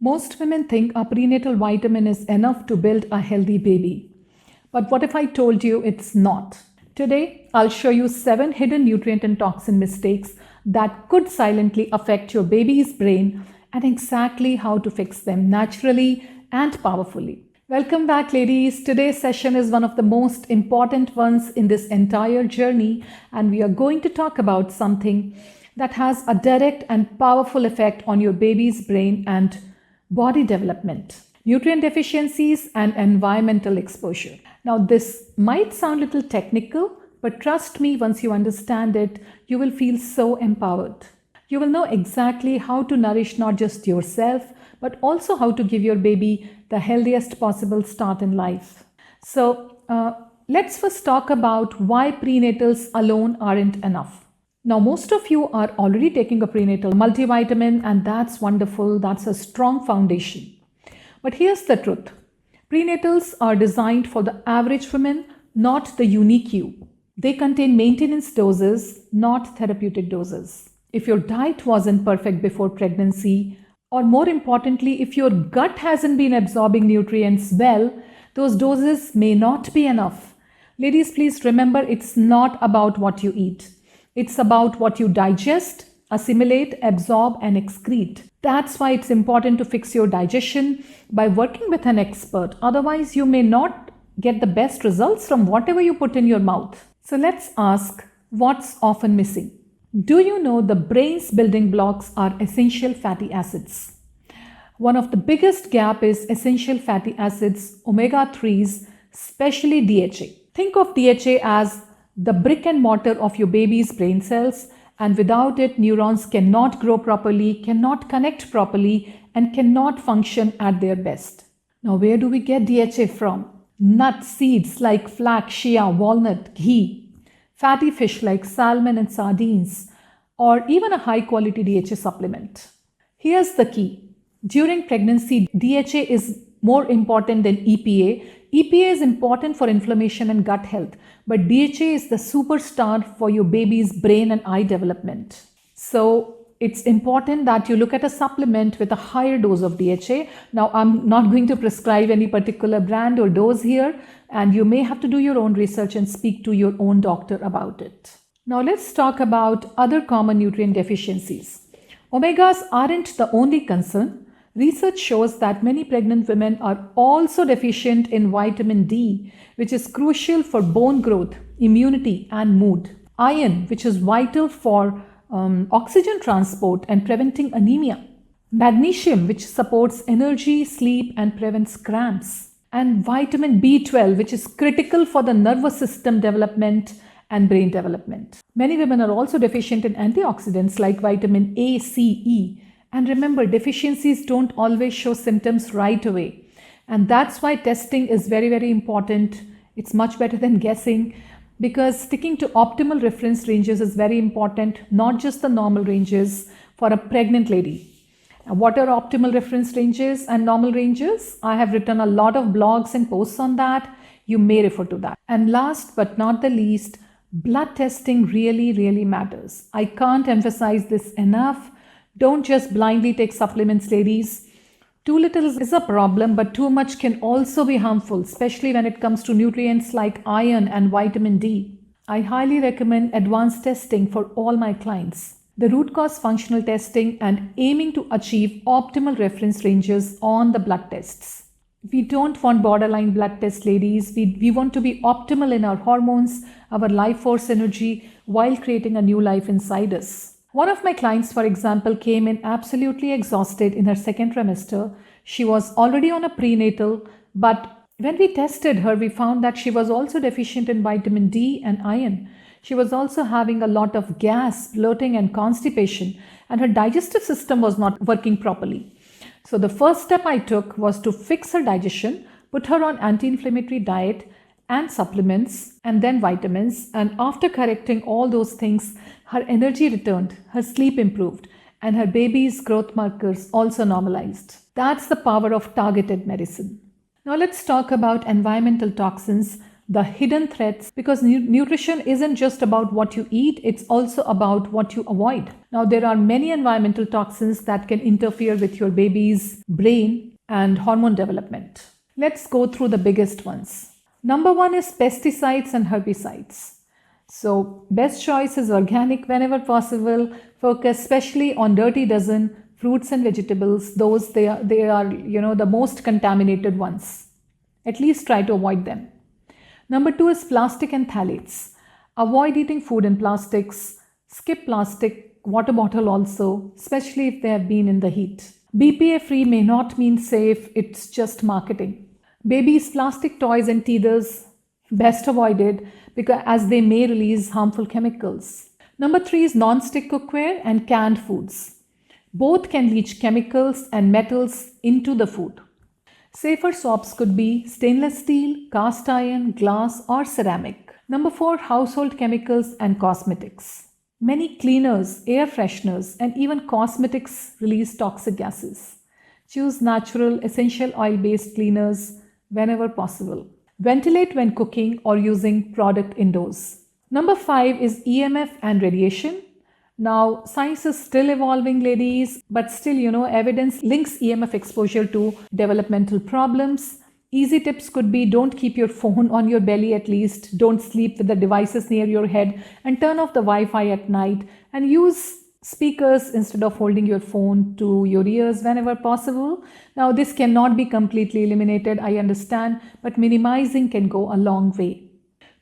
Most women think a prenatal vitamin is enough to build a healthy baby. But what if I told you it's not? Today, I'll show you 7 hidden nutrient and toxin mistakes that could silently affect your baby's brain and exactly how to fix them naturally and powerfully. Welcome back, ladies. Today's session is one of the most important ones in this entire journey, and we are going to talk about something that has a direct and powerful effect on your baby's brain and body development: nutrient deficiencies and environmental exposure. Now, this might sound a little technical, but trust me, once you understand it, you will feel so empowered. You will know exactly how to nourish not just yourself, but also how to give your baby the healthiest possible start in life. So, let's first talk about why prenatals alone aren't enough. Now, most of you are already taking a prenatal multivitamin, and that's wonderful. That's a strong foundation. But here's the truth. Prenatals are designed for the average woman, not the unique you. They contain maintenance doses, not therapeutic doses. If your diet wasn't perfect before pregnancy, or more importantly, if your gut hasn't been absorbing nutrients well, those doses may not be enough. Ladies, please remember, it's not about what you eat. It's about what you digest, assimilate, absorb, and excrete. That's why it's important to fix your digestion by working with an expert. Otherwise, you may not get the best results from whatever you put in your mouth. So let's ask, what's often missing? Do you know the brain's building blocks are essential fatty acids? One of the biggest gap is essential fatty acids, omega-3s, especially DHA. Think of DHA as the brick and mortar of your baby's brain cells, and without it, neurons cannot grow properly, cannot connect properly, and cannot function at their best. Now, where do we get DHA from? Nut seeds like flax, shea, walnut, ghee, fatty fish like salmon and sardines, or even a high-quality DHA supplement. Here's the key. During pregnancy, DHA is more important than EPA. EPA is important for inflammation and gut health, but DHA is the superstar for your baby's brain and eye development. So it's important that you look at a supplement with a higher dose of DHA. Now, I'm not going to prescribe any particular brand or dose here, and you may have to do your own research and speak to your own doctor about it. Now, let's talk about other common nutrient deficiencies. Omegas aren't the only concern. Research shows that many pregnant women are also deficient in vitamin D, which is crucial for bone growth, immunity, and mood. Iron, which is vital for oxygen transport and preventing anemia. Magnesium, which supports energy, sleep, and prevents cramps. And vitamin B12, which is critical for the nervous system development and brain development. Many women are also deficient in antioxidants like vitamin A, C, E. And remember, deficiencies don't always show symptoms right away. And that's why testing is very, very important. It's much better than guessing, because sticking to optimal reference ranges is very important, not just the normal ranges for a pregnant lady. Now, what are optimal reference ranges and normal ranges? I have written a lot of blogs and posts on that. You may refer to that. And last but not the least, blood testing really, really matters. I can't emphasize this enough. Don't just blindly take supplements, ladies. Too little is a problem, but too much can also be harmful, especially when it comes to nutrients like iron and vitamin D. I highly recommend advanced testing for all my clients. The root cause functional testing and aiming to achieve optimal reference ranges on the blood tests. We don't want borderline blood tests, ladies. We want to be optimal in our hormones, our life force energy, while creating a new life inside us. One of my clients, for example, came in absolutely exhausted in her second trimester. She was already on a prenatal, but when we tested her, we found that she was also deficient in vitamin D and iron. She was also having a lot of gas, bloating, and constipation, and her digestive system was not working properly. So the first step I took was to fix her digestion, put her on anti-inflammatory diet and supplements, and then vitamins. And after correcting all those things, her energy returned, her sleep improved, and her baby's growth markers also normalized. That's the power of targeted medicine. Now let's talk about environmental toxins, the hidden threats, because nutrition isn't just about what you eat, it's also about what you avoid. Now, there are many environmental toxins that can interfere with your baby's brain and hormone development. Let's go through the biggest ones. Number one is pesticides and herbicides. So, best choice is organic whenever possible. Focus especially on dirty dozen, fruits and vegetables. Those they are the most contaminated ones. At least try to avoid them. Number two is plastic and phthalates. Avoid eating food in plastics. Skip plastic, water bottle also, especially if they have been in the heat. BPA free may not mean safe, it's just marketing. Babies' plastic toys and teethers, best avoided because as they may release harmful chemicals. Number three is non-stick cookware and canned foods. Both can leach chemicals and metals into the food. Safer swaps could be stainless steel, cast iron, glass or ceramic. Number four, household chemicals and cosmetics. Many cleaners, air fresheners and even cosmetics release toxic gases. Choose natural, essential oil-based cleaners whenever possible. Ventilate when cooking or using product indoors. Number five is EMF and radiation. Now, science is still evolving, ladies, but still, evidence links EMF exposure to developmental problems. Easy tips could be don't keep your phone on your belly at least, don't sleep with the devices near your head, and turn off the Wi-Fi at night and use speakers instead of holding your phone to your ears whenever possible. Now, this cannot be completely eliminated, I understand, but minimizing can go a long way.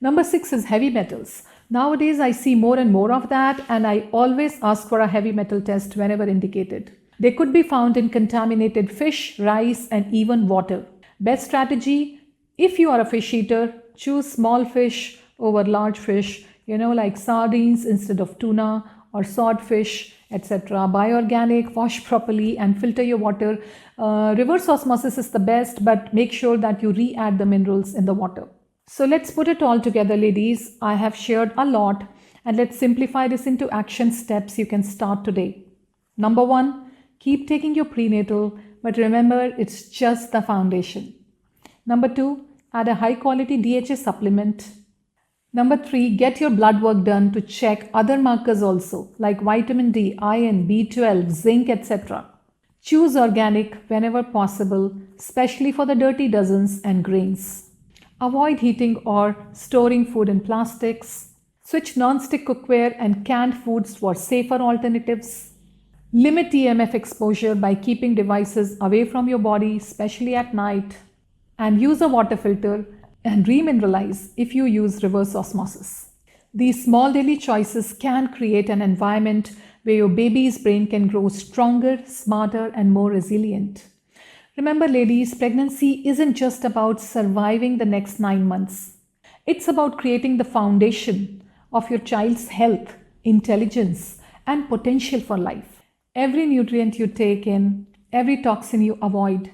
Number six is heavy metals. Nowadays, I see more and more of that, and I always ask for a heavy metal test whenever indicated. They could be found in contaminated fish, rice, and even water. Best strategy, if you are a fish eater, choose small fish over large fish, like sardines instead of tuna or swordfish, etc. Buy organic, wash properly and filter your water. Reverse osmosis is the best, but make sure that you re-add the minerals in the water. So let's put it all together, ladies. I have shared a lot, and let's simplify this into action steps you can start today. Number one, keep taking your prenatal, but remember it's just the foundation. Number two, add a high quality DHA supplement. Number three, get your blood work done to check other markers also, like vitamin D, iron, B12, zinc, etc. Choose organic whenever possible, especially for the dirty dozens and grains. Avoid heating or storing food in plastics. Switch non-stick cookware and canned foods for safer alternatives. Limit EMF exposure by keeping devices away from your body, especially at night. And use a water filter and remineralize if you use reverse osmosis. These small daily choices can create an environment where your baby's brain can grow stronger, smarter, and more resilient. Remember, ladies, pregnancy isn't just about surviving the next 9 months. It's about creating the foundation of your child's health, intelligence, and potential for life. Every nutrient you take in, every toxin you avoid,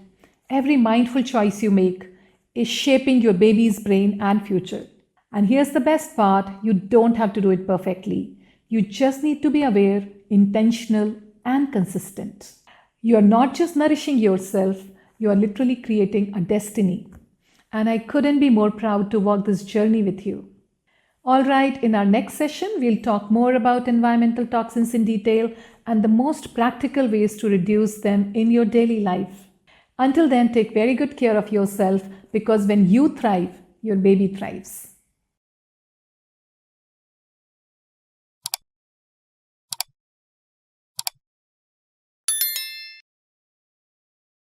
every mindful choice you make is shaping your baby's brain and future. And here's the best part, you don't have to do it perfectly. You just need to be aware, intentional, and consistent. You are not just nourishing yourself, you are literally creating a destiny. And I couldn't be more proud to walk this journey with you. All right, in our next session, we'll talk more about environmental toxins in detail and the most practical ways to reduce them in your daily life. Until then, take very good care of yourself, because when you thrive, your baby thrives.